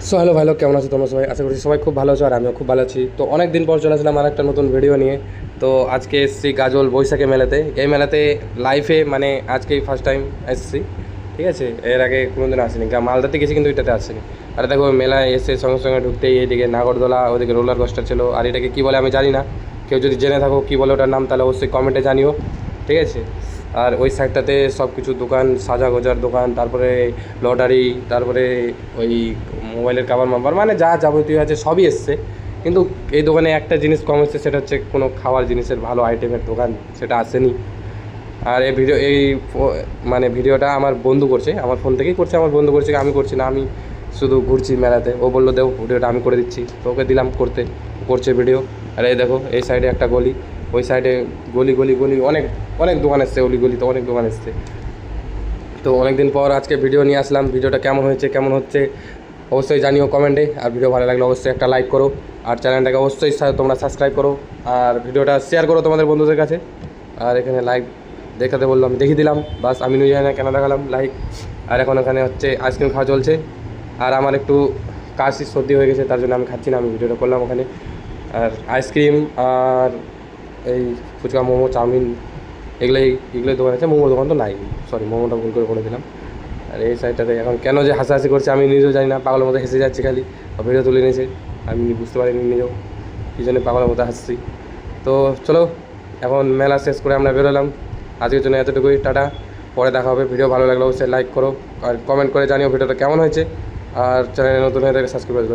So hello ভাই লোক, কেমন আছো তোমরা সবাই? আশা করছি সবাই খুব ভালো আছো আর আমিও খুব ভালো আছি। তো অনেক দিন পর চলে আসলাম আর একটা নতুন ভিডিও নিয়ে। তো আজকে এসেছি গাজল বৈশাখী মেলাতে। এই মেলাতে লাইফে মানে আজকেই ফার্স্ট টাইম এসেছি। ঠিক আছে, এর আগে কোনোদিন আসিনি, মালদাতে গেছি কিন্তু এটাতে আসিনি। আর দেখো মেলায় এসে সঙ্গে সঙ্গে ঢুকতেই এইদিকে নাগরদোলা, ওদিকে রোলার কোস্টার ছিল। আর এটাকে কী বলে আমি জানি না, কেউ যদি জেনে থাকো কী বলে ওটার নাম তাহলে অবশ্যই কমেন্টে জানিও। ঠিক আছে, আর ওই সাইডটাতে সব কিছু দোকান, সাজা গোজার দোকান, তারপরে লটারি, তারপরে ওই মোবাইলের কাভার মাভার মানে যা যাবতীয় আছে সবই এসছে। কিন্তু এই দোকানে একটা জিনিস কম এসছে, সেটা হচ্ছে কোনো খাওয়ার জিনিসের ভালো আইটেমের দোকান সেটা আসেনি। আর এই ভিডিও মানে ভিডিওটা আমার বন্ধু করছে, আমার ফোন থেকেই করছে, আমার বন্ধু করছে, আমি করছি না। আমি শুধু ঘুরছি মেলাতে, ও বললো দেও ভিডিওটা আমি করে দিচ্ছি, তো ওকে দিলাম করতে, করছে ভিডিও। আর এই দেখো এই সাইডে একটা গলি, ওই সাইডে গলি গলি গলি অনেক অনেক দোকান এসছে, গলি গলিতে অনেক দোকান এসছে। তো অনেক দিন পর আজকে ভিডিও নিয়ে আসলাম। ভিডিওটা কেমন হয়েছে কেমন হচ্ছে অবশ্যই জানিও কমেন্টে। আর ভিডিও ভালো লাগলে অবশ্যই একটা লাইক করো, আর চ্যানেলটাকে অবশ্যই তোমরা সাবস্ক্রাইব করো, আর ভিডিওটা শেয়ার করো তোমাদের বন্ধুদের কাছে। আর এখানে লাইক দেখাতে বললাম, দেখিয়ে দিলাম, বাস আমি নিজে জানি না কেন দেখালাম লাইক। আর এখন এখানে হচ্ছে আইসক্রিম খাওয়া চলছে। আর আমার একটু কাশি সর্দি হয়ে গেছে, তার জন্য আমি খাচ্ছি না, আমি ভিডিওটা করলাম ওখানে। আর আইসক্রিম আর এই ফুচকা, মোমো, চাউমিন, এগুলোই দোকান আছে। মোমোর দোকান তো নাই, সরি, মোমোটা ভুল করে বলে দিলাম। আর এই সাইডটাতে এখন কেন যে হাসাহাসি করছে আমি নিজেও জানি না, পাগলের মতো হেসে যাচ্ছে খালি। ভিডিও তুলে নিয়েছে, আমি বুঝতে পারিনি নিজেও কী জন্য পাগলের মতো হাসছি। তো চলো, এখন মেলা শেষ করে আমরা বেরোলাম। আজকের জন্য এতটুকুই, টাটা। পরে দেখা হবে। ভিডিও ভালো লাগলে অবশ্যই লাইক করো আর কমেন্ট করে জানিও ভিডিওটা কেমন হয়েছে। আর চ্যানেলে নতুন হয়ে থাকে সাবস্ক্রাইব করে দিও।